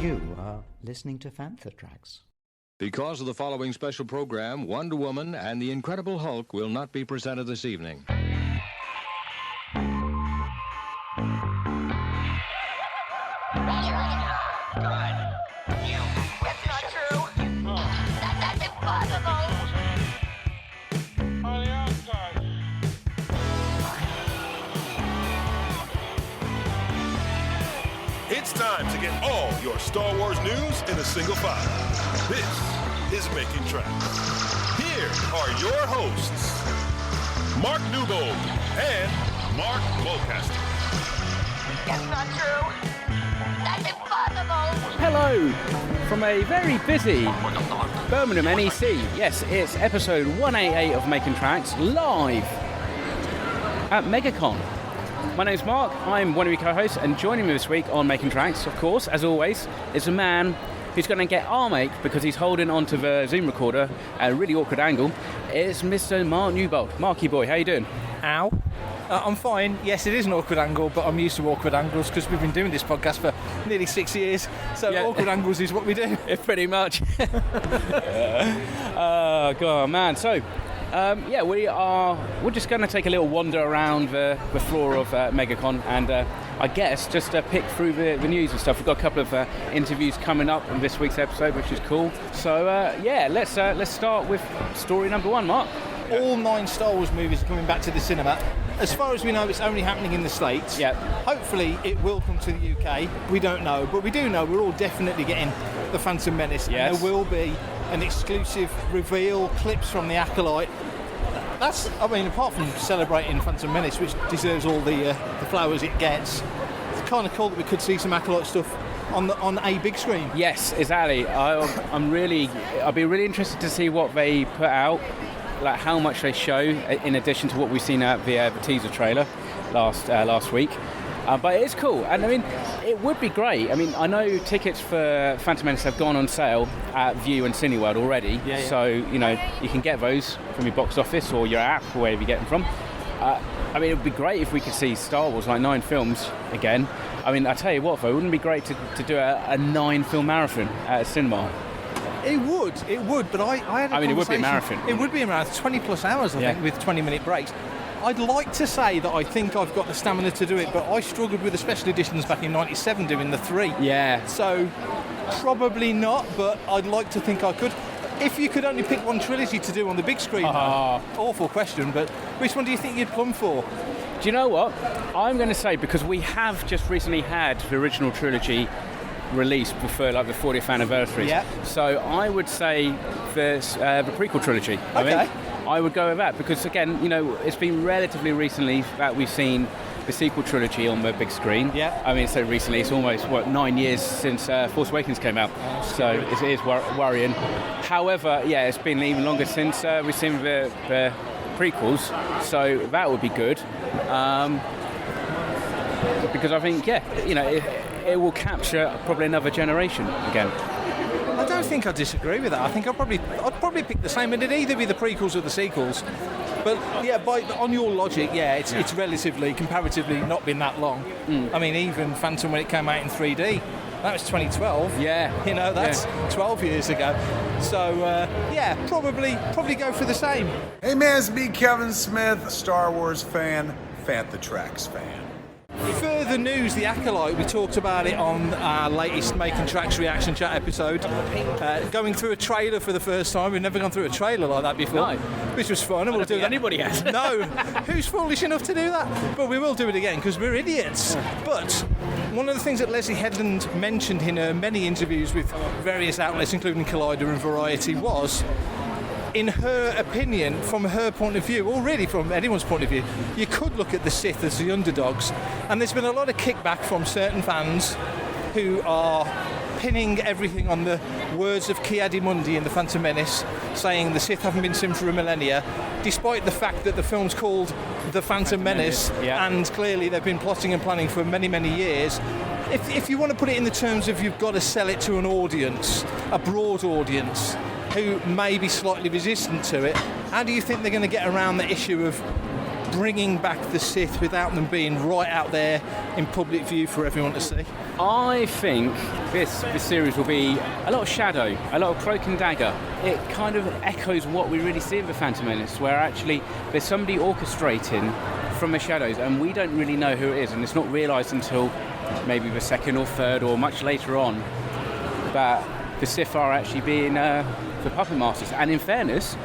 You are listening to Fantha Tracks. Because of the following special program, Wonder Woman and the Incredible Hulk will not be presented this evening. It's time to get all your Star Wars news in a single file. This is Making Tracks. Here are your hosts, Mark Newbold and Mark Mulcaster. It's not true. That's impossible. Hello from a very busy Birmingham NEC. Yes, it's episode 188 of Making Tracks, live at Megacon. My name's Mark, I'm one of your co-hosts, and joining me this week on Making Tracks, of course, as always, is a man who's going to get arm ache because he's holding onto the Zoom recorder at a really awkward angle. It's Mr. Mark Newbold. Marky boy, how you doing? Ow. I'm fine. Yes, it is an awkward angle, but I'm used to awkward angles because we've been doing this podcast for nearly 6 years. So yeah. Awkward angles is what we do. Pretty much. Oh, God, man. So, we're just going to take a little wander around the floor of Megacon and I guess just pick through the news and stuff. We've got a couple of interviews coming up in this week's episode, which is cool. So, let's start with story number one, Mark. All 9 Star Wars movies are coming back to the cinema. As far as we know, it's only happening in the States. Yeah. Hopefully, it will come to the UK. We don't know, but we do know we're all definitely getting The Phantom Menace. Yes. And there will be an exclusive reveal, clips from the Acolyte. That's, apart from celebrating Phantom Menace, which deserves all the flowers it gets, it's kind of cool that we could see some Acolyte stuff on a big screen. Yes, exactly. I'll be really interested to see what they put out, like how much they show in addition to what we've seen at the teaser trailer last week. But it is cool, and it would be great. I know tickets for Phantom Menace have gone on sale at View and Cineworld already, so you can get those from your box office or your app, or wherever you get them from. It would be great if we could see Star Wars, like 9 films again. I tell you what, though, wouldn't it be great to do a 9-film marathon at a cinema? It would, but I had a it would be a marathon. It would be a marathon, 20 plus hours, I think, with 20-minute breaks. I'd like to say that I think I've got the stamina to do it, but I struggled with the special editions back in '97 doing the 3. Yeah. So, probably not, but I'd like to think I could. If you could only pick one trilogy to do on the big screen, awful question, but which one do you think you'd plumb for? Do you know what? I'm going to say, because we have just recently had the original trilogy released for the 40th anniversary. Yeah. So I would say the prequel trilogy. Okay. I would go with that because, again, it's been relatively recently that we've seen the sequel trilogy on the big screen. Yeah. So recently, it's almost 9 years since Force Awakens came out. So it is worrying. However, it's been even longer since we've seen the prequels. So that would be good. Because I think, it will capture probably another generation again. I don't think I disagree with that. I think I'd probably pick the same, and it'd either be the prequels or the sequels. But on your logic, it's relatively, comparatively not been that long. Even Phantom, when it came out in 3D, that was 2012. Yeah. That's 12 years ago. So probably go for the same. Hey man, it's me, Kevin Smith, Star Wars fan, Fantha Tracks fan. Further news, the Acolyte, we talked about it on our latest Making Tracks reaction chat episode. Going through a trailer for the first time. We've never gone through a trailer like that before. No. Which was fun. And we'll do that. Anybody has. No. Who's foolish enough to do that? But we will do it again because we're idiots. But one of the things that Leslie Headland mentioned in her many interviews with various outlets, including Collider and Variety, was, in her opinion, from her point of view, or really from anyone's point of view, you could look at the Sith as the underdogs. And there's been a lot of kickback from certain fans who are pinning everything on the words of Ki-Adi-Mundi in The Phantom Menace, saying the Sith haven't been seen for a millennia, despite the fact that the film's called The Phantom Menace, and clearly they've been plotting and planning for many, many years. If you want to put it in the terms of you've got to sell it to an audience, a broad audience, who may be slightly resistant to it, how do you think they're going to get around the issue of bringing back the Sith without them being right out there in public view for everyone to see? I think this series will be a lot of shadow, a lot of cloak and dagger. It kind of echoes what we really see in The Phantom Menace, where actually there's somebody orchestrating from the shadows and we don't really know who it is, and it's not realised until maybe the second or third or much later on that the Sith are actually being the puppet masters. And in fairness,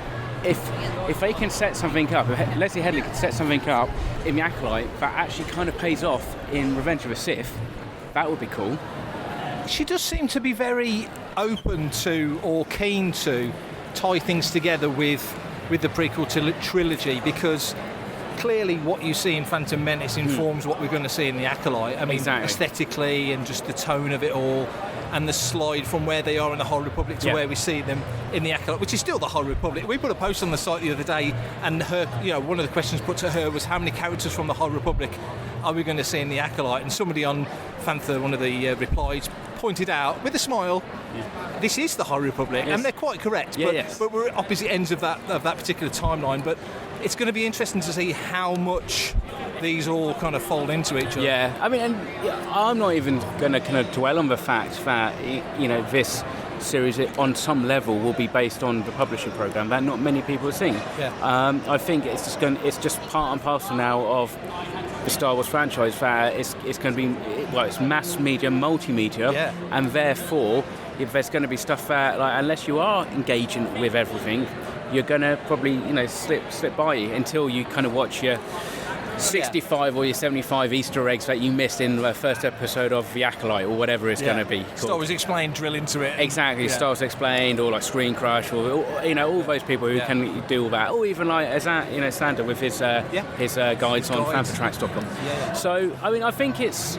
if they can set something up, if Leslie Headley can set something up in the Acolyte that actually kind of pays off in Revenge of the Sith, that would be cool. She does seem to be very open to, or keen to, tie things together with the prequel trilogy, because clearly what you see in Phantom Menace informs what we're going to see in the Acolyte. I mean, exactly. Aesthetically and just the tone of it all, and the slide from where they are in the High Republic to where we see them in the Acolyte, which is still the High Republic. We put a post on the site the other day, and her, one of the questions put to her was, how many characters from the High Republic are we going to see in the Acolyte? And somebody on Fantha, one of the replies, pointed out with a smile, this is the High Republic, and they're quite correct. But we're at opposite ends of that particular timeline. But it's going to be interesting to see how much these all kind of fold into each other. Yeah, I mean, I'm not even going to kind of dwell on the fact that this series on some level will be based on the publishing program that not many people have seen. I think it's just part and parcel now of the Star Wars franchise that it's going to be, it's mass media, multimedia, and therefore if there's going to be stuff that, unless you are engaging with everything, you're going to probably slip by you until you kind of watch your 65 or your 75 Easter eggs that you missed in the first episode of The Acolyte or whatever it's going to be called. Star Wars Explained, drill into it. Exactly, Star Wars Explained, or like Screen Crush, or all those people who can do all that, or even like Sander with his guides on fantatracks.com. So I mean, I think it's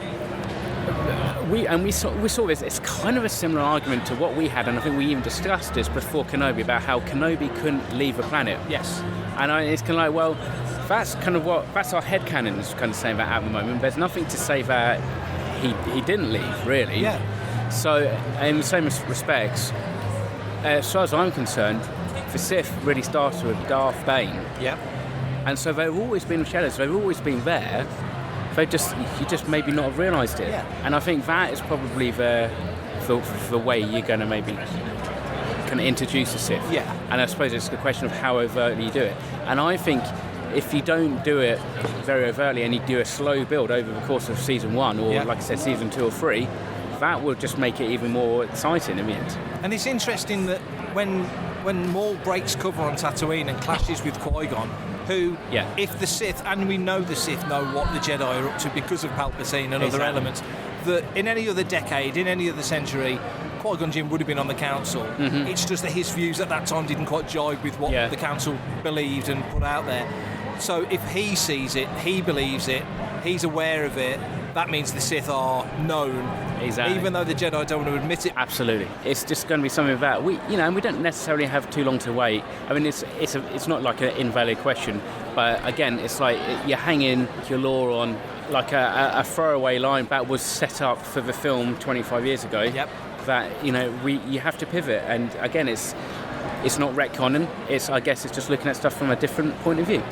we saw this. It's kind of a similar argument to what we had, and I think we even discussed this before Kenobi, about how Kenobi couldn't leave the planet. Yes. And it's kind of like, well, that's our headcanons kind of saying that at the moment. There's nothing to say that he didn't leave, really. Yeah. So in the same respects, as far as I'm concerned, the Sith really started with Darth Bane. Yeah. And so they've always been shadows. They've always been there. You just maybe not have realised it. Yeah. And I think that is probably the way you're going to maybe kind of introduce the Sith. Yeah. And I suppose it's the question of how overtly you do it. And I think if you don't do it very overtly and you do a slow build over the course of season 1 or, like I said, season 2 or 3, that will just make it even more exciting in the end. And it's interesting that when Maul breaks cover on Tatooine and clashes with Qui-Gon, who, if the Sith, and we know the Sith know what the Jedi are up to because of Palpatine and other elements, that in any other decade, in any other century, Qui-Gon Jinn would have been on the Council. Mm-hmm. It's just that his views at that time didn't quite jive with what the Council believed and put out there. So if he sees it, he believes it, he's aware of it, that means the Sith are known. Exactly. Even though the Jedi don't want to admit it. Absolutely. It's just going to be something that we don't necessarily have too long to wait. I mean, it's not like an invalid question, but again, it's like you're hanging your lore on like a throwaway line that was set up for the film 25 years ago. Yep. That you have to pivot, and again, it's not retconning. I guess it's just looking at stuff from a different point of view.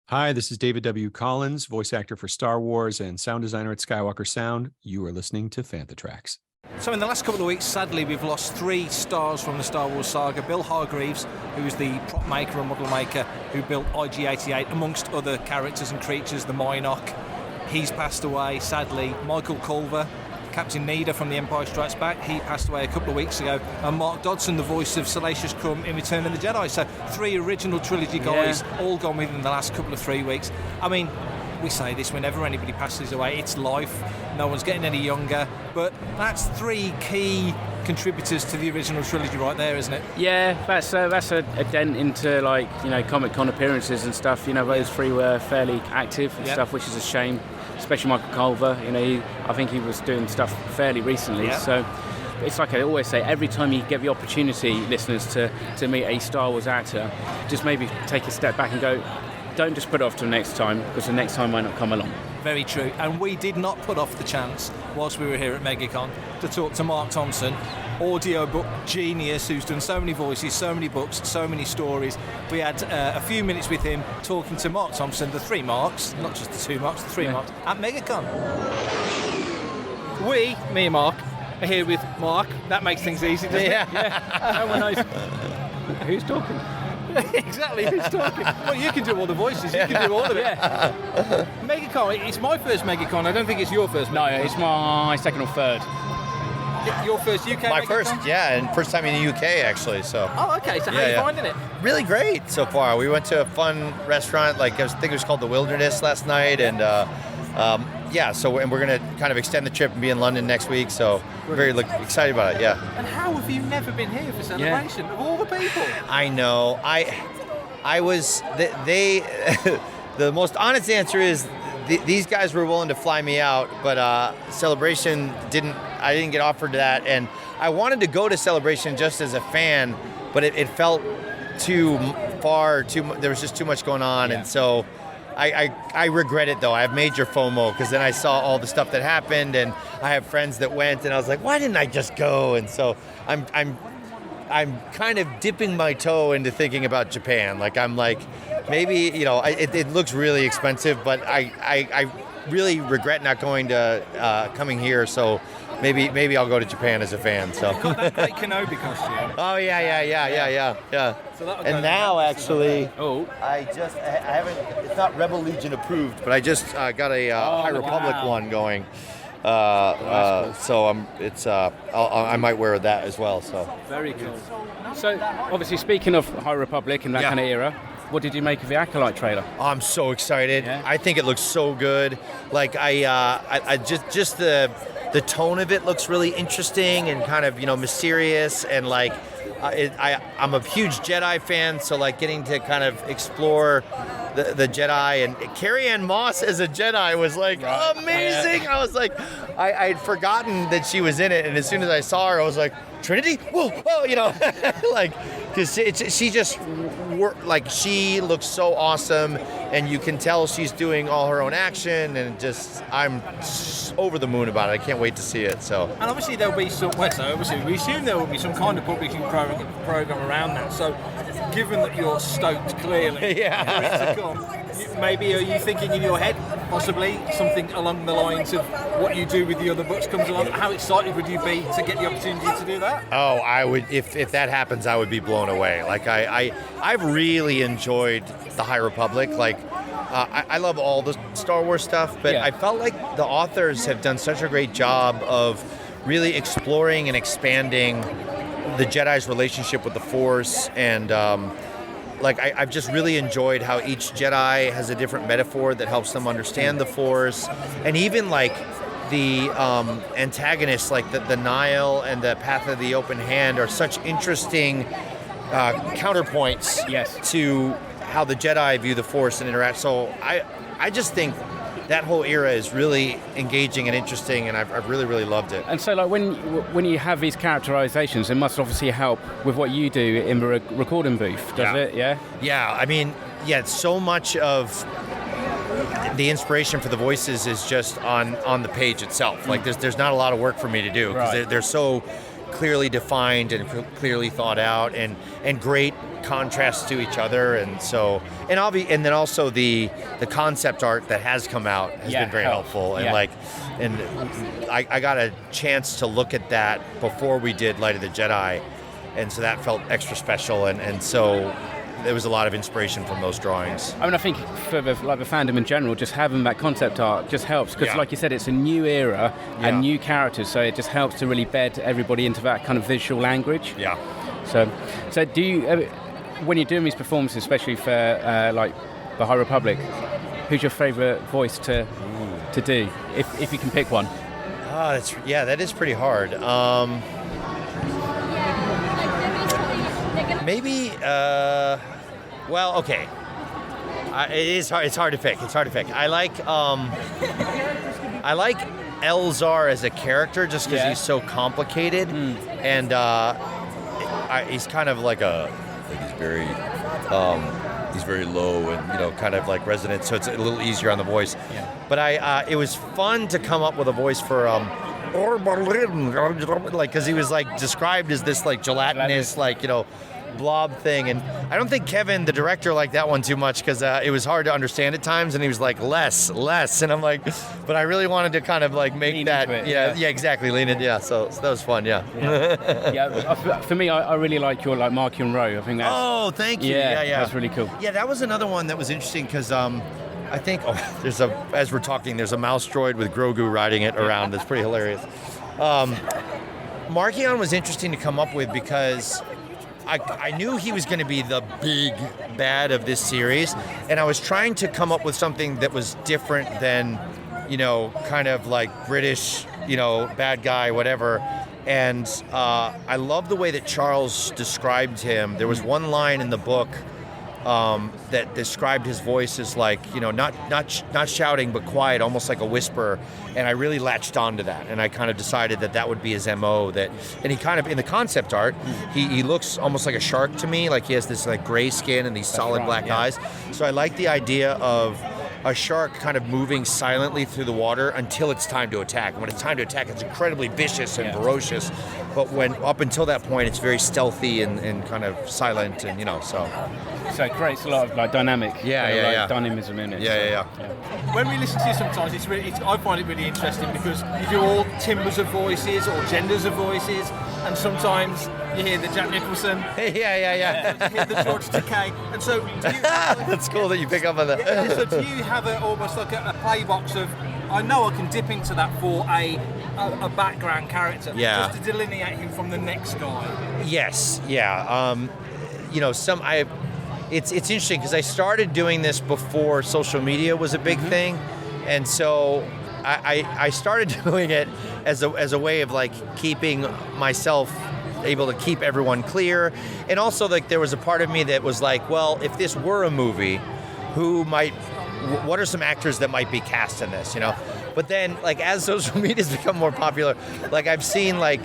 Hi, this is David W. Collins, voice actor for Star Wars and sound designer at Skywalker Sound. You are listening to Fantha Tracks. So in the last couple of weeks, sadly, we've lost 3 stars from the Star Wars saga. Bill Hargreaves, who was the prop maker and model maker who built IG-88, amongst other characters and creatures, the Mynock. He's passed away, sadly. Michael Culver, Captain Needa from The Empire Strikes Back, he passed away a couple of weeks ago. And Marc Dodson, the voice of Salacious Crumb in Return of the Jedi. So 3 original trilogy guys, all gone within the last couple of 3 weeks. I mean, we say this whenever anybody passes away, it's life. No one's getting any younger. But that's 3 key contributors to the original trilogy right there, isn't it? Yeah, that's a dent into Comic-Con appearances and stuff. Those 3 were fairly active and stuff, which is a shame. Especially Michael Culver, I think he was doing stuff fairly recently. Yeah. So it's like I always say, every time you get the opportunity, listeners, to meet a Star Wars actor, just maybe take a step back and go, don't just put it off till next time, because the next time might not come along. Very true. And we did not put off the chance, whilst we were here at Megacon, to talk to Marc Thompson, audiobook genius who's done so many voices, so many books, so many stories. We had a few minutes with him talking to Marc Thompson, the three Marks, not just the two Marks, the three Marks, at Megacon. We, me and Mark, are here with Mark. That makes things easy, doesn't it? Yeah. No one knows who's talking. Exactly, who's talking? Well, you can do all the voices, you can do all of it. Yeah. Megacon, it's my first Megacon, I don't think it's your first Megacon. No, it's my second or third. Your first UK My Megacon? first, yeah, and first time in the UK, actually, so. Oh, okay, so how are you finding it? Really great so far. We went to a fun restaurant, I think it was called The Wilderness last night, and and we're going to kind of extend the trip and be in London next week, so very excited about it, yeah. And how have you never been here for celebration of all the people? I know. I was, the most honest answer is these guys were willing to fly me out, but Celebration I didn't get offered that, and I wanted to go to Celebration just as a fan, but it felt too far, there was just too much going on, and so I regret it though. I have major FOMO because then I saw all the stuff that happened, and I have friends that went, and I was like, why didn't I just go? And so I'm kind of dipping my toe into thinking about Japan. I'm like, maybe it looks really expensive, but I really regret not going to coming here. So maybe I'll go to Japan as a fan. So. You've got that great Kenobi costume. Oh yeah. So and now actually, I haven't. It's not Rebel Legion approved, but I just got a High Republic one going. So I might wear that as well. So very cool. So obviously, speaking of High Republic and that kind of era, what did you make of the Acolyte trailer? Oh, I'm so excited. Yeah. I think it looks so good. I just the tone of it looks really interesting and kind of mysterious, and I'm a huge Jedi fan, so getting to kind of explore the Jedi, and Carrie-Anne Moss as a Jedi was amazing. Yeah. I was I'd forgotten that she was in it, and as soon as I saw her, I was like, Trinity? Whoa, because she just she looks so awesome, and you can tell she's doing all her own action, and I'm over the moon about it. I can't wait to see it. So. And obviously there'll be we assume there will be some kind of publishing program around that. So, given that you're stoked clearly for it to come, maybe are you thinking in your head possibly something along the lines of what you do with the other books comes along? How excited would you be to get the opportunity to do that? Oh, I would. If that happens, I would be blown away. I've really enjoyed the High Republic. I love all the Star Wars stuff, but I felt like the authors have done such a great job of really exploring and expanding the Jedi's relationship with the Force, and I've just really enjoyed how each Jedi has a different metaphor that helps them understand the Force, and even the antagonists, the Nihil and the Path of the Open Hand, are such interesting counterpoints to how the Jedi view the Force and interact. So I just think that whole era is really engaging and interesting, and I've really, really loved it. And so when you have these characterizations, it must obviously help with what you do in the recording booth, does it? Yeah? Yeah, I mean, so much of the inspiration for the voices is just on the page itself. There's not a lot of work for me to do, because they're so clearly defined and clearly thought out, and great contrasts to each other, and then also the concept art that has come out has been very helpful, and I got a chance to look at that before we did Light of the Jedi, and so that felt extra special, and so there was a lot of inspiration from those drawings. I mean, I think for the fandom in general, just having that concept art just helps, because like you said, it's a new era and new characters, so it just helps to really bed everybody into that kind of visual language. Yeah. So do you, when you're doing these performances, especially for the High Republic, who's your favourite voice to do, if you can pick one? That is pretty hard. Maybe. Okay. It's hard to pick. I like Elzar as a character just because he's so complicated, and he's kind of he's very low and kind of resonant, so it's a little easier on the voice. But it was fun to come up with a voice for like, because he was like described as this like gelatinous, like, you know, blob thing. And I don't think Kevin, the director, liked that one too much because it was hard to understand at times, and he was like less, and I'm like, but I really wanted to kind of like make lean that exactly, lean it, so that was fun. For me, I really like your like Marky and Rowe. I think that's thank you. That's really cool. That was another one that was interesting because I think as we're talking, there's a mouse droid with Grogu riding it around. It's pretty hilarious. Markion was interesting to come up with because I knew he was going to be the big bad of this series, and I was trying to come up with something that was different than, you know, kind of like British, you know, bad guy, whatever. And I love the way that Charles described him. There was one line in the book that described his voice as like, you know, not shouting but quiet, almost like a whisper. And I really latched onto that, and I kind of decided that would be his MO. And he kind of, in the concept art, he looks almost like a shark to me. Like he has this like gray skin and these solid black eyes. So I like the idea of a shark kind of moving silently through the water until it's time to attack. And when it's time to attack, it's incredibly vicious and ferocious. But when up until that point, it's very stealthy and kind of silent, and you know, so it creates a lot of like dynamic, dynamism in it. When we listen to you sometimes, I find it really interesting because you do all timbres of voices or genders of voices, and sometimes you hear the Jack Nicholson. You hear the George Takei. And so do you that's cool that you pick up on that. So do you have almost like a play box of, I know I can dip into that for a background character, just to delineate him from the next guy? Yes, you know, it's interesting because I started doing this before social media was a big thing, and so I started doing it as a way of like keeping myself able to keep everyone clear, and also like there was a part of me that was like, well, if this were a movie, what are some actors that might be cast in this, you know? But then, like, as social media's become more popular, like I've seen like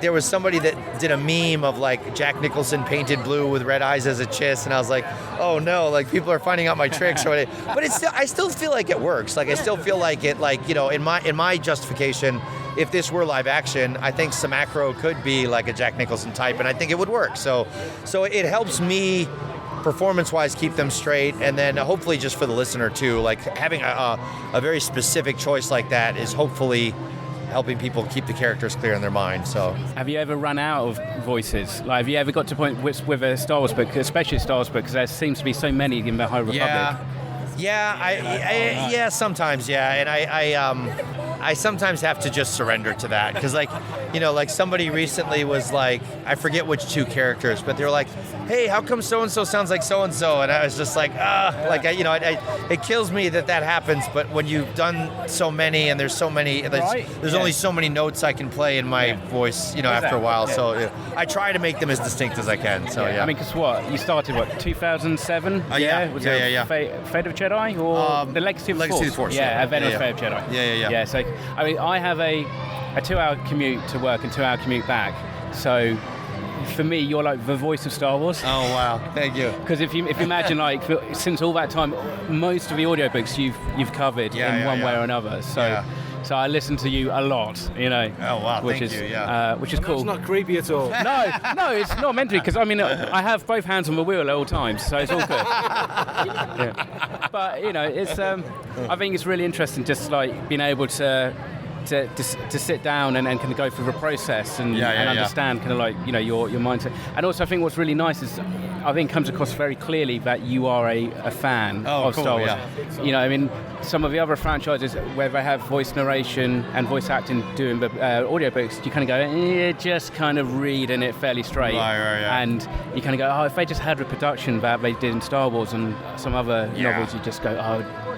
there was somebody that did a meme of like Jack Nicholson painted blue with red eyes as a chiss, and I was like, oh no, like people are finding out my tricks or whatever. But I still feel like it works. Like I still feel like it, like, you know, in my justification, if this were live action, I think Samacro could be like a Jack Nicholson type, and I think it would work. So it helps me performance-wise keep them straight, and then hopefully just for the listener too, like having a very specific choice like that is hopefully helping people keep the characters clear in their mind. So have you ever run out of voices? Like, have you ever got to a point with a Star Wars book, especially a Star Wars book, because there seems to be so many in the High Republic? Sometimes, and I sometimes have to just surrender to that, because, like, you know, like somebody recently was like, I forget which two characters, but they were like, hey, how come so-and-so sounds like so-and-so? And I was just like, it kills me that happens, but when you've done so many and there's so many, there's only so many notes I can play in my voice, you know, after a while, so I try to make them as distinct as I can, so I mean, because you started, 2007? Fate of Jedi, or the Legacy of the Force? Fate of Jedi. Yeah, so, I mean, I have a 2-hour commute to work and 2-hour commute back, so for me, you're like the voice of Star Wars. Oh wow, thank you. Because if you imagine, like, since all that time, most of the audiobooks you've covered in one way or another. So I listen to you a lot, you know. Oh wow, which is cool. It's not creepy at all. No, it's not meant to be, because I mean, I have both hands on the wheel at all times, so it's all good. But you know, it's I think it's really interesting, just like being able to sit down and kind of go through the process and understand kind of like, you know, your mindset. And also I think what's really nice is I think it comes across very clearly that you are a fan of Star Wars. You know, I mean, some of the other franchises where they have voice narration and voice acting doing the audiobooks, you kind of go, just kind of reading it fairly straight. And you kind of go, if they just had a production that they did in Star Wars and some other novels, you just go,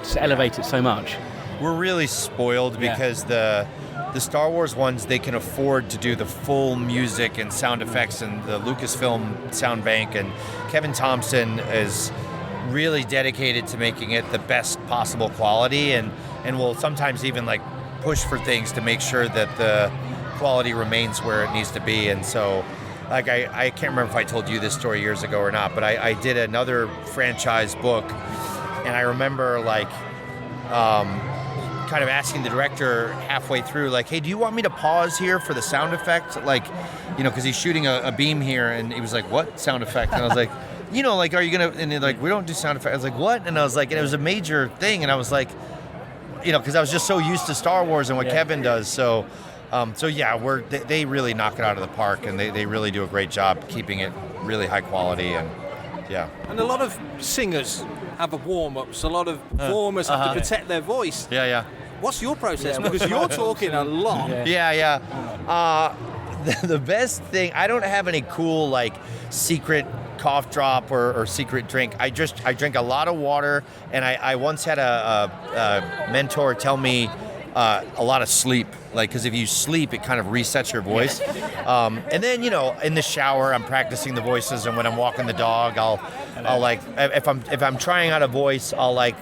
just elevate it so much. We're really spoiled because the Star Wars ones, they can afford to do the full music and sound effects and the Lucasfilm sound bank, and Kevin Thompson is really dedicated to making it the best possible quality, and will sometimes even like push for things to make sure that the quality remains where it needs to be. And so, like, I can't remember if I told you this story years ago or not, but I did another franchise book, and I remember like kind of asking the director halfway through, like, hey, do you want me to pause here for the sound effect? Like, because he's shooting a beam here, and he was like, what sound effect? And I was like, like, are you going to, and they're like, we don't do sound effects. I was like, what? And I was like, and it was a major thing, and I was like, because I was just so used to Star Wars and what Kevin does, so yeah, they really knock it out of the park, and they really do a great job keeping it really high quality, and yeah. And a lot of singers have a warm-ups. A lot of performers have to protect their voice. Yeah. What's your process? Because you're talking a lot. Yeah. The best thing, I don't have any cool, like, secret cough drop or secret drink. I drink a lot of water, and I once had a mentor tell me a lot of sleep, like, because if you sleep, it kind of resets your voice. And then, in the shower, I'm practicing the voices, and when I'm walking the dog, I'll like, if I'm trying out a voice, I'll like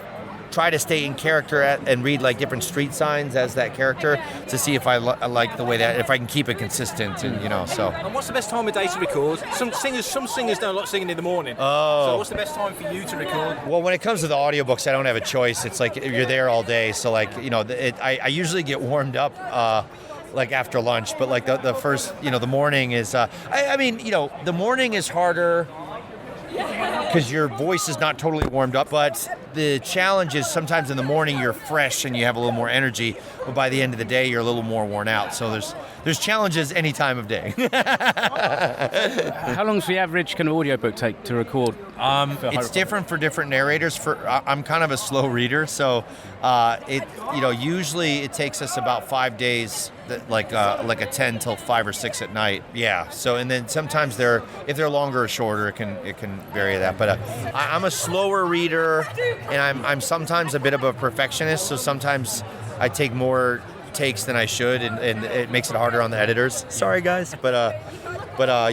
try to stay in character and read like different street signs as that character to see if I like the way that, if I can keep it consistent, and so. And what's the best time of day to record? Some singers don't like singing in the morning. Oh. So what's the best time for you to record? Well, when it comes to the audiobooks, I don't have a choice. It's like you're there all day, so like I usually get warmed up like after lunch, but like the first, the morning is. The morning is harder because your voice is not totally warmed up, but the challenge is sometimes in the morning you're fresh and you have a little more energy, but by the end of the day you're a little more worn out. So there's challenges any time of day. How long does the average kind of audiobook take to record? It's different for different narrators. I'm kind of a slow reader, so usually it takes us about 5 days, like a 10 till 5 or 6 at night. Yeah. So, and then sometimes if they're longer or shorter, it can vary that. But I'm a slower reader, and I'm sometimes a bit of a perfectionist. So sometimes I take more takes than I should, and it makes it harder on the editors. Sorry, guys, but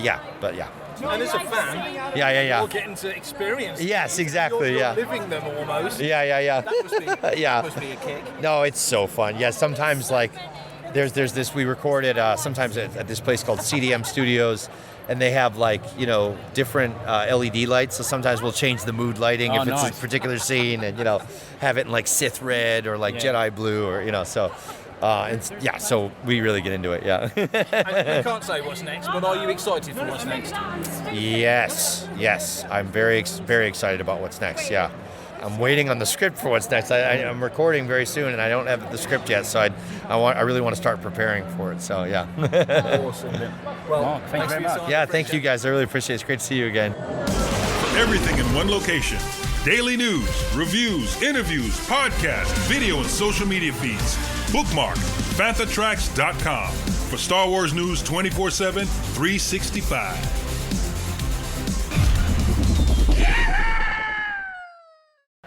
yeah. And as a fan, you're getting to experience. Yes, exactly. You're living them almost. Yeah. That must be a kick. No, it's so fun. Yeah, sometimes like there's this, we recorded sometimes at this place called CDM Studios, and they have like different LED lights. So sometimes we'll change the mood lighting if it's a particular scene, and have it in like Sith red or like Jedi blue, or so. So we really get into it, yeah. And you can't say what's next, but are you excited for what's next? Yes. I'm very, very excited about what's next, yeah. I'm waiting on the script for what's next. I'm recording very soon, and I don't have the script yet, so I really want to start preparing for it, so yeah. Awesome. Well, Mark, thank you very much. Yeah, thank you guys. I really appreciate it. It's great to see you again. Everything in one location. Daily news, reviews, interviews, podcasts, video, and social media feeds. Bookmark FanthaTracks.com for Star Wars news 24/7, 365.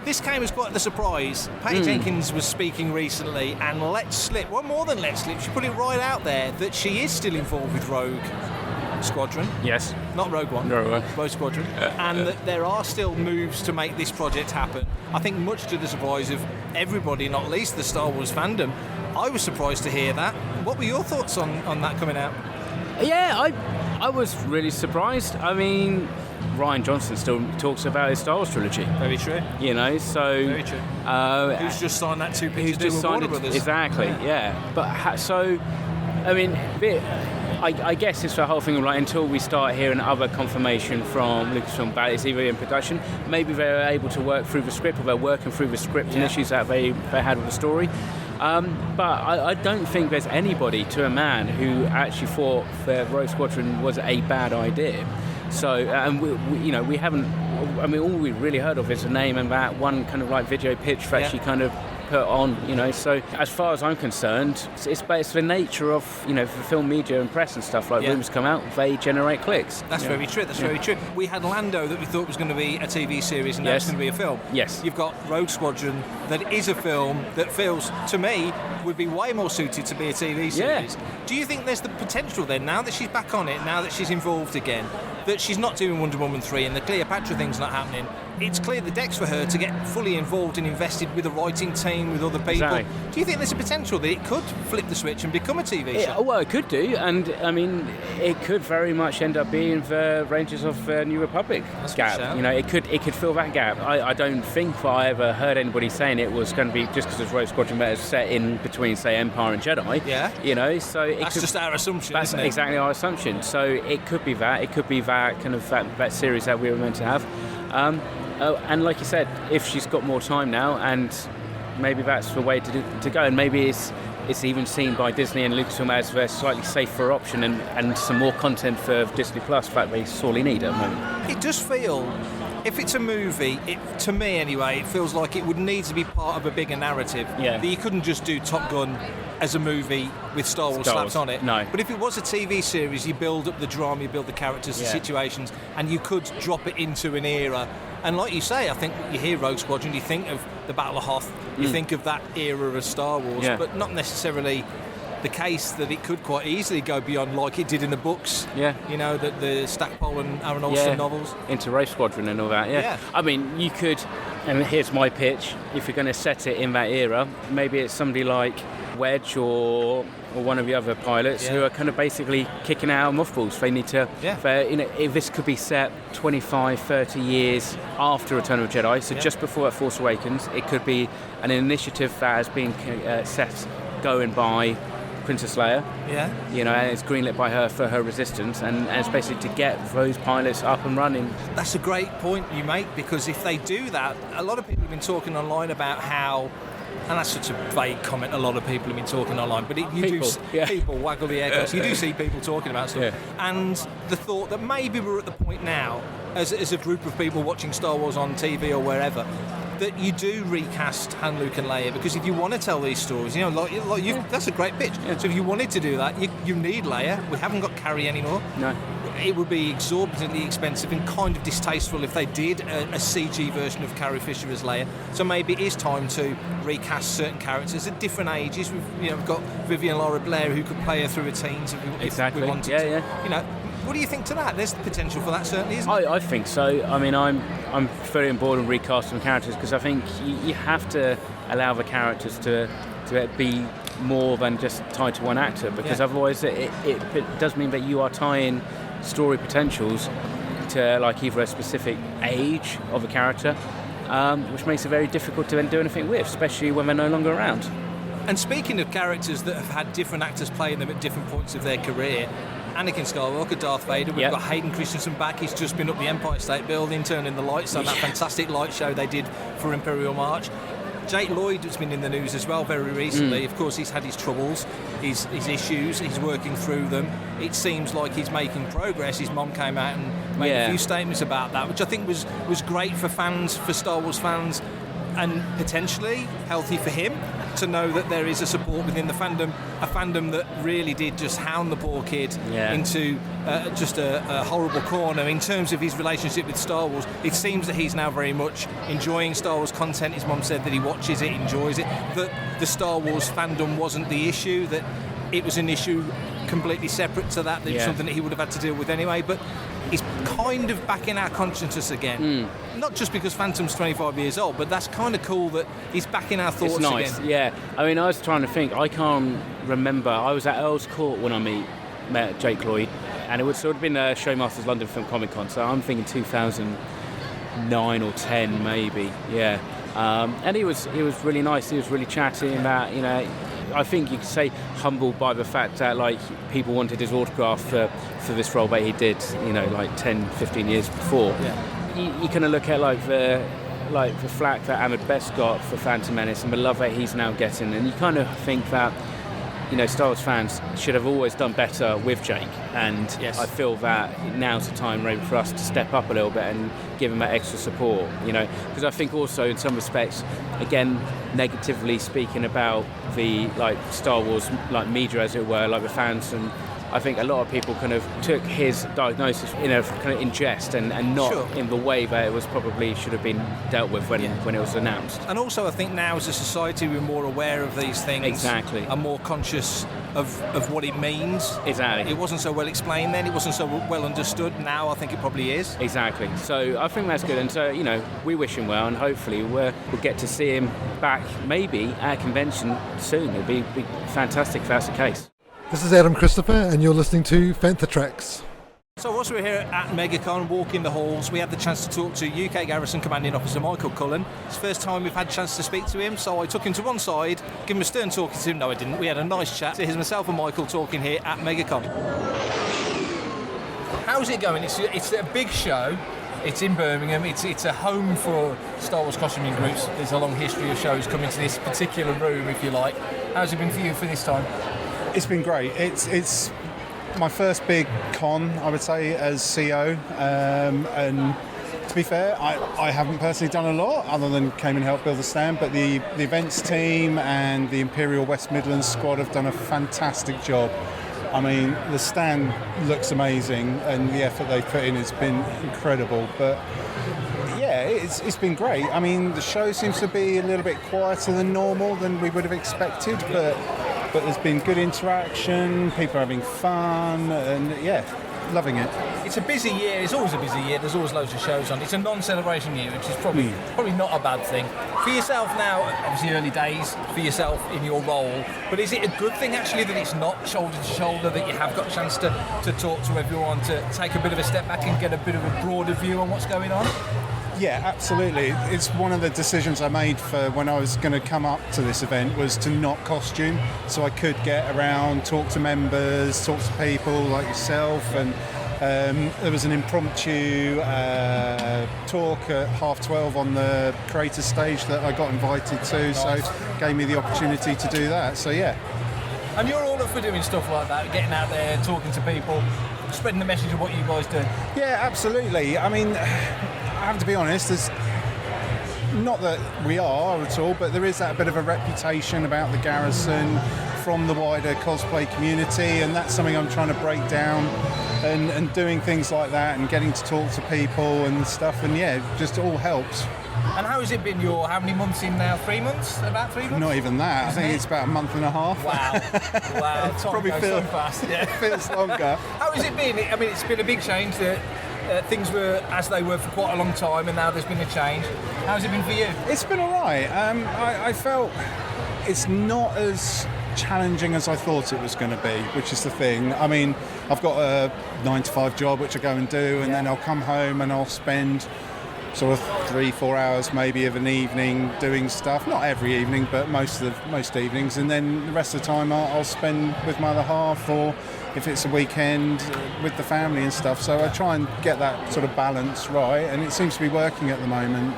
This came as quite the surprise. Patty Jenkins was speaking recently and let slip, well, more than let slip, she put it right out there that she is still involved with Rogue Squadron. Yes. Not Rogue One. No. Rogue Squadron. And that there are still moves to make this project happen. I think much to the surprise of everybody, not least the Star Wars fandom. I was surprised to hear that. What were your thoughts on that coming out? Yeah, I was really surprised. I mean, Rian Johnson still talks about his Star Wars trilogy. Very true. So... Very true. Who's just signed that 2-picture deal with Warner Brothers? Exactly, yeah. But I mean, I guess it's the whole thing of like, until we start hearing other confirmation from Lucasfilm about it's either in production, maybe they're able to work through the script, or they're working through the script and issues that they had with the story. But I don't think there's anybody to a man who actually thought that Rogue Squadron was a bad idea. So, and we haven't. I mean, all we really heard of is the name and that one kind of like video pitch that she kind of put on. So as far as I'm concerned, it's the nature of the film media and press and stuff. Like rumors come out, they generate clicks. That's very true. That's very true. We had Lando that we thought was going to be a TV series, and now it's going to be a film. Yes. You've got Rogue Squadron that is a film that feels, to me, would be way more suited to be a TV series. Yeah. Do you think there's the potential then, now that she's back on it, now that she's involved again, that she's not doing Wonder Woman 3 and the Cleopatra thing's not happening, it's cleared the decks for her to get fully involved and invested with a writing team, with other people. Exactly. Do you think there's a potential that it could flip the switch and become a TV show? Well, it could do, and I mean, it could very much end up being the Rangers of New Republic gap. It could fill that gap. I don't think that I ever heard anybody saying it was going to be just because Rogue Squadron was set in between, say, Empire and Jedi. Yeah. So that's just our assumption. That's isn't it? exactly our assumption. So it could be that. It could be that kind of that series that we were meant to have. And like you said, if she's got more time now, and maybe that's the way to go, and maybe it's even seen by Disney and Lucasfilm as their slightly safer option, and some more content for Disney Plus that they sorely need at the moment. It does feel, if it's a movie, to me anyway, it feels like it would need to be part of a bigger narrative. Yeah. That you couldn't just do Top Gun as a movie with Star Wars slapped on it. No. But if it was a TV series, you build up the drama, you build the characters, the situations, and you could drop it into an era. And like you say, I think you hear Rogue Squadron, you think of the Battle of Hoth, you think of that era of Star Wars, but not necessarily the case that it could quite easily go beyond like it did in the books. Yeah. The Stackpole and Aaron Alston novels. Into Rogue Squadron and all that, yeah. I mean, you could, and here's my pitch, if you're going to set it in that era, maybe it's somebody like Wedge or one of the other pilots who are kind of basically kicking out mothballs. They need to, if this could be set 25, 30 years after Return of the Jedi, so just before Force Awakens, it could be an initiative that has been set going by Princess Leia. Yeah. And it's greenlit by her for her resistance, and it's basically to get those pilots up and running. That's a great point you make, because if they do that, a lot of people have been talking online about how, and that's such a vague comment, a lot of people have been talking online, but people waggle the aircraft. You do see people talking about stuff. And the thought that maybe we're at the point now, as a group of people watching Star Wars on TV or wherever, that you do recast Han, Luke and Leia, because if you want to tell these stories, that's a great pitch. So if you wanted to do that, you need Leia. We haven't got Carrie anymore. No. It would be exorbitantly expensive and kind of distasteful if they did a CG version of Carrie Fisher as Leia. So maybe it is time to recast certain characters at different ages. We've got Vivian Laura Blair, who could play her through her teens if we wanted to. What do you think to that? There's the potential for that, certainly, isn't it? I think so. I mean, I'm very on board with recasting characters, because I think you have to allow the characters to be more than just tied to one actor, because otherwise it does mean that you are tying story potentials to like either a specific age of a character, which makes it very difficult to then do anything with, especially when they're no longer around. And speaking of characters that have had different actors playing them at different points of their career, Anakin Skywalker, Darth Vader, we've got Hayden Christensen back. He's just been up the Empire State Building turning the lights on that fantastic light show they did for Imperial March. Jake Lloyd has been in the news as well very recently. Of course, he's had his troubles, his issues, he's working through them. It seems like he's making progress. His mum came out and made a few statements about that, which I think was great for fans, for Star Wars fans, and potentially healthy for him to know that there is a support within the fandom, a fandom that really did just hound the poor kid into just a horrible corner. In terms of his relationship with Star Wars, it seems that he's now very much enjoying Star Wars content. His mum said that he watches it, enjoys it, that the Star Wars fandom wasn't the issue, that it was an issue completely separate to that, was something that he would have had to deal with anyway, but he's kind of back in our consciousness again. Not just because Phantom's 25 years old, but that's kind of cool that he's back in our thoughts again. It's nice, yeah. I mean, I was trying to think, I can't remember, I was at Earl's Court when I met Jake Lloyd, and it would sort of been a Showmasters London Film Comic Con, so I'm thinking 2009 or 10 maybe, and he was really nice, he was really chatty and that, I think you could say humbled by the fact that like people wanted his autograph for this role that he did, like 10, 15 years before. You kind of look at like the flack that Ahmed Best got for Phantom Menace and the love that he's now getting, and you kind of think that Star Wars fans should have always done better with Jake, and I feel that now's the time maybe for us to step up a little bit and give him that extra support, because I think also in some respects, again, negatively speaking about the Star Wars media, as it were, like the fans, and I think a lot of people kind of took his diagnosis kind of in jest and not in the way that it was probably should have been dealt with when it was announced. And also I think now as a society we're more aware of these things. Exactly. And more conscious of what it means. Exactly. It wasn't so well explained then, it wasn't so well understood. Now I think it probably is. Exactly. So I think that's good. And so, we wish him well, and hopefully we'll get to see him back maybe at a convention soon. It'd be fantastic if that's the case. This is Adam Christopher, and you're listening to Fantha Tracks. So whilst we're here at Megacon, walking the halls, we had the chance to talk to UK Garrison Commanding Officer Michael Cullen. It's the first time we've had a chance to speak to him, so I took him to one side, gave him a stern talking to him. No, I didn't. We had a nice chat. So here's myself and Michael talking here at Megacon. How's it going? It's a big show. It's in Birmingham. It's a home for Star Wars costuming groups. There's a long history of shows coming to this particular room, if you like. How's it been for you for this time? It's been great. It's my first big con, I would say, as CO. And to be fair, I haven't personally done a lot other than came and helped build the stand, but the events team and the Imperial West Midlands squad have done a fantastic job. I mean, the stand looks amazing and the effort they've put in has been incredible. But yeah, it's been great. I mean, the show seems to be a little bit quieter than normal than we would have expected, but there's been good interaction, people are having fun, and yeah, loving it. It's a busy year. It's always a busy year. There's always loads of shows on. It's a non-celebration year, which is probably not a bad thing. For yourself now, obviously early days, for yourself in your role, but is it a good thing actually that it's not shoulder to shoulder, that you have got a chance to talk to everyone, to take a bit of a step back and get a bit of a broader view on what's going on? Yeah, absolutely. It's one of the decisions I made for when I was going to come up to this event was to not costume, so I could get around, talk to members, talk to people like yourself, and there was an impromptu talk at 12:30 on the creator stage that I got invited to, nice. So gave me the opportunity to do that. So yeah. And you're all up for doing stuff like that, getting out there, talking to people, spreading the message of what you guys do? Yeah, absolutely. I mean, I have to be honest, there's not that we are at all, but there is that bit of a reputation about the Garrison from the wider cosplay community, and that's something I'm trying to break down, and doing things like that and getting to talk to people and stuff, and yeah, just all helps. And how has it been how many months in now? 3 months? About 3 months? Not even that. I think it's about a month and a half. Wow. It's probably so fast. Yeah. It feels longer. How has it been? I mean, it's been a big change. Things were as they were for quite a long time, and now there's been a change. How's it been for you? It's been all right. I felt it's not as challenging as I thought it was going to be, which is the thing. I mean, I've got a 9-to-5 job which I go and do, and then I'll come home and I'll spend sort of 3-4 hours maybe of an evening doing stuff. Not every evening, but most evenings, and then the rest of the time I'll spend with my other half, or if it's a weekend with the family and stuff. So I try and get that sort of balance right, and it seems to be working at the moment.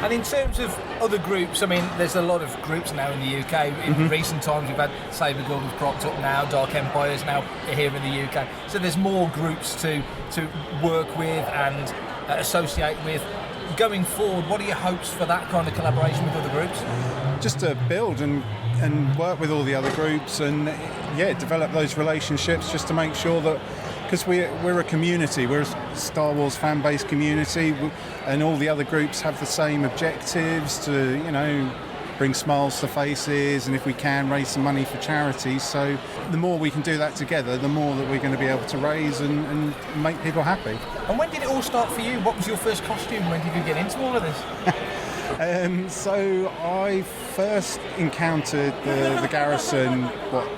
And in terms of other groups, I mean, there's a lot of groups now in the UK. In recent times, we've had Sabre Guild has cropped up now, Dark Empire's now here in the UK. So there's more groups to work with and associate with. Going forward, what are your hopes for that kind of collaboration with other groups? Just to build and work with all the other groups, and yeah, develop those relationships, just to make sure that, because we're a community, we're a Star Wars fan-based community, and all the other groups have the same objectives to, bring smiles to faces, and if we can, raise some money for charities. So the more we can do that together, the more that we're going to be able to raise and make people happy. And when did it all start for you? What was your first costume? When did you get into all of this? So I first encountered the Garrison,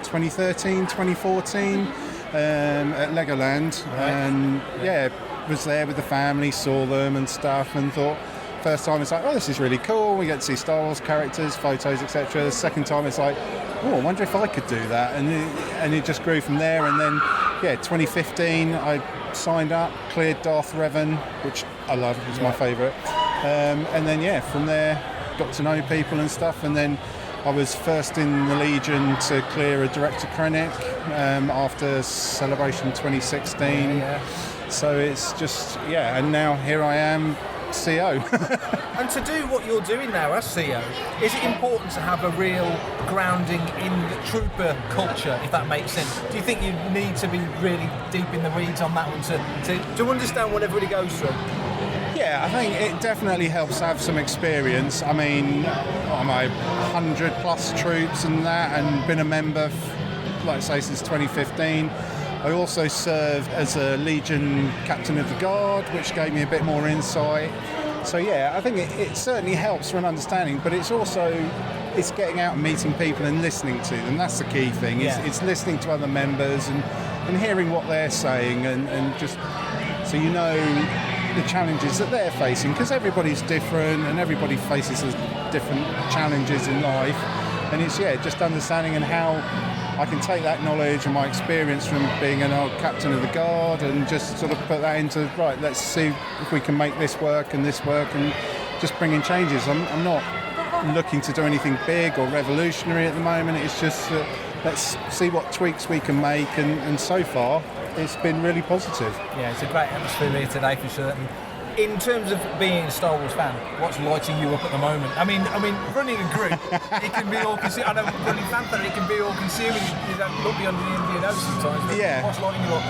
2013, 2014, at Legoland, and was there with the family, saw them and stuff, and thought, first time it's like, oh, this is really cool, we get to see Star Wars characters, photos, etc. The second time it's like, oh, I wonder if I could do that, and it just grew from there. And then 2015 I signed up, cleared Darth Revan, which I love, it was my favourite, and then from there got to know people and stuff, and then I was first in the Legion to clear a Director Krennic after Celebration 2016. So it's just, and now here I am, CO. And to do what you're doing now as CO, is it important to have a real grounding in the trooper culture, if that makes sense? Do you think you need to be really deep in the weeds on that one to understand what everybody goes through? Yeah, I think it definitely helps to have some experience. I mean, I'm 100 plus troops and that, and been a member like I say, since 2015. I also served as a Legion Captain of the Guard, which gave me a bit more insight. So yeah, I think it certainly helps for an understanding, but it's getting out and meeting people and listening to them. That's the key thing. It's listening to other members and hearing what they're saying and just so you know the challenges that they're facing, because everybody's different and everybody faces different challenges in life, and it's just understanding and how I can take that knowledge and my experience from being an old captain of the guard and just sort of put that into, right, let's see if we can make this work and just bring in changes. I'm not looking to do anything big or revolutionary at the moment. It's just let's see what tweaks we can make, and so far it's been really positive. Yeah, it's a great atmosphere here today for certain. In terms of being a Star Wars fan, what's lighting you up at the moment? I mean, running a group, it can be all consuming. I know running Fantha, it can be all consuming. You don't look beyond the Indian Ocean sometimes. But what's lighting you up?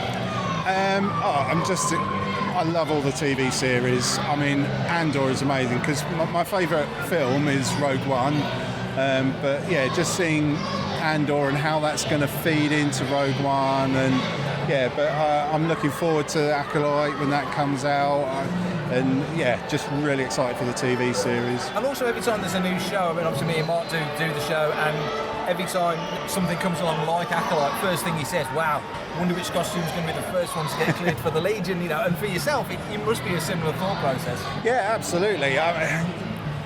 I love all the TV series. I mean, Andor is amazing because my favourite film is Rogue One. But yeah, just seeing Andor and how that's going to feed into Rogue One, and I'm looking forward to Acolyte when that comes out. And just really excited for the TV series. And also every time there's a new show, I mean, obviously me and Mark do the show, and every time something comes along like Acolyte, first thing he says, wow, I wonder which costume's going to be the first one to get cleared for the Legion, and for yourself, it must be a similar thought process. Yeah, absolutely.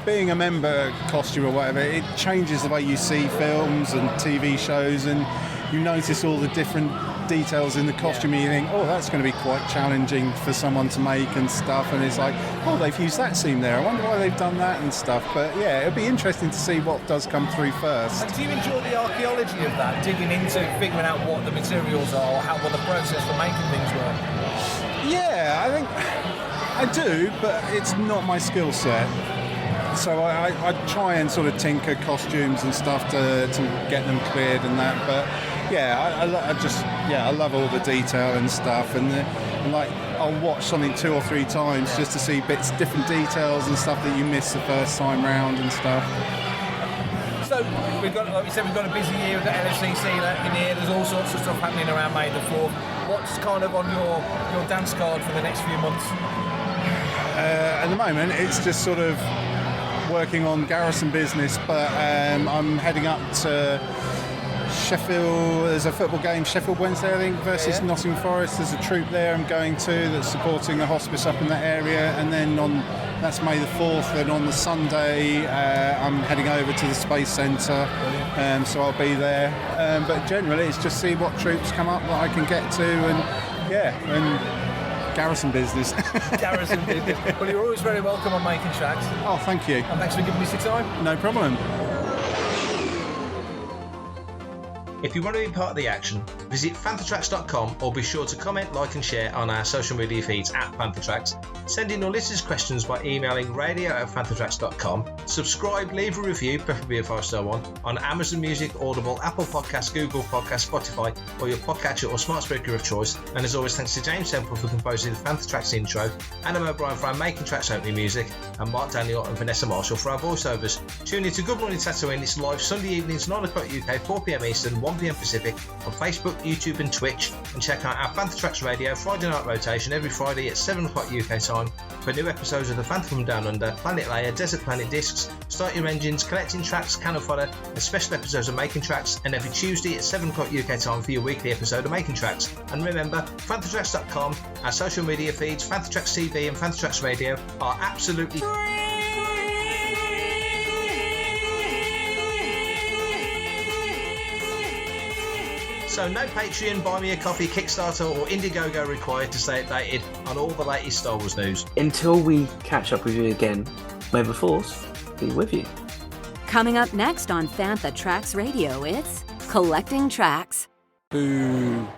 Being a member costume or whatever, it changes the way you see films and TV shows, and you notice all the different details in the costume, and you think, oh, that's going to be quite challenging for someone to make and stuff, and it's like, oh, they've used that scene there, I wonder why they've done that and stuff. But yeah, it'll be interesting to see what does come through first. And do you enjoy the archaeology of that, digging into figuring out what the materials are, or what the process for making things work? Yeah, I think I do, but it's not my skill set. So I try and sort of tinker costumes and stuff to get them cleared and that, but I love all the detail and stuff, and like I'll watch something 2 or 3 times just to see different details and stuff that you miss the first time round and stuff. So we've got, like you said, we've got a busy year. We've got LFCC in here. There's all sorts of stuff happening around May the 4th. What's kind of on your dance card for the next few months? At the moment, it's just sort of working on Garrison business, but I'm heading up to Sheffield. There's a football game, Sheffield Wednesday, I think, versus Nottingham Forest. There's a troop there I'm going to that's supporting a hospice up in that area, and then that's May the 4th, and on the Sunday I'm heading over to the Space Centre, so I'll be there. But generally it's just see what troops come up that I can get to, and Garrison business. Garrison business. Well, you're always very welcome on Making Tracks. Oh, thank you. And thanks for giving me some time. No problem. If you want to be part of the action, visit fanthatracks.com or be sure to comment, like and share on our social media feeds at Fanthatracks. Send in your listeners' questions by emailing radio@fanthatracks.com. Subscribe, leave a review, preferably a 5-star one, on Amazon Music, Audible, Apple Podcasts, Google Podcasts, Spotify, or your podcatcher or smart speaker of choice. And as always, thanks to James Temple for composing the Fanthatracks intro, Adam O'Brien for our Making Tracks opening music, and Mark Daniel and Vanessa Marshall for our voiceovers. Tune in to Good Morning Tatooine. It's live Sunday evenings, 9 o'clock UK, 4 p.m. Eastern, 1 p.m. Pacific, on Facebook, YouTube and Twitch, and check out our Fanthatracks Radio Friday night rotation every Friday at 7 o'clock UK time for new episodes of The Phantom from Down Under, Planet Layer, Desert Planet Discs, Start Your Engines, Collecting Tracks, Cannon Fodder, and special episodes of Making Tracks, and every Tuesday at 7 o'clock UK time for your weekly episode of Making Tracks. And remember, Fanthatracks.com, our social media feeds, Fanthatracks TV and Fanthatracks Radio are absolutely so no Patreon, Buy Me a Coffee, Kickstarter or Indiegogo required to stay updated on all the latest Star Wars news. Until we catch up with you again, may the Force be with you. Coming up next on Fanthatracks Radio, it's Collecting Tracks. Boo.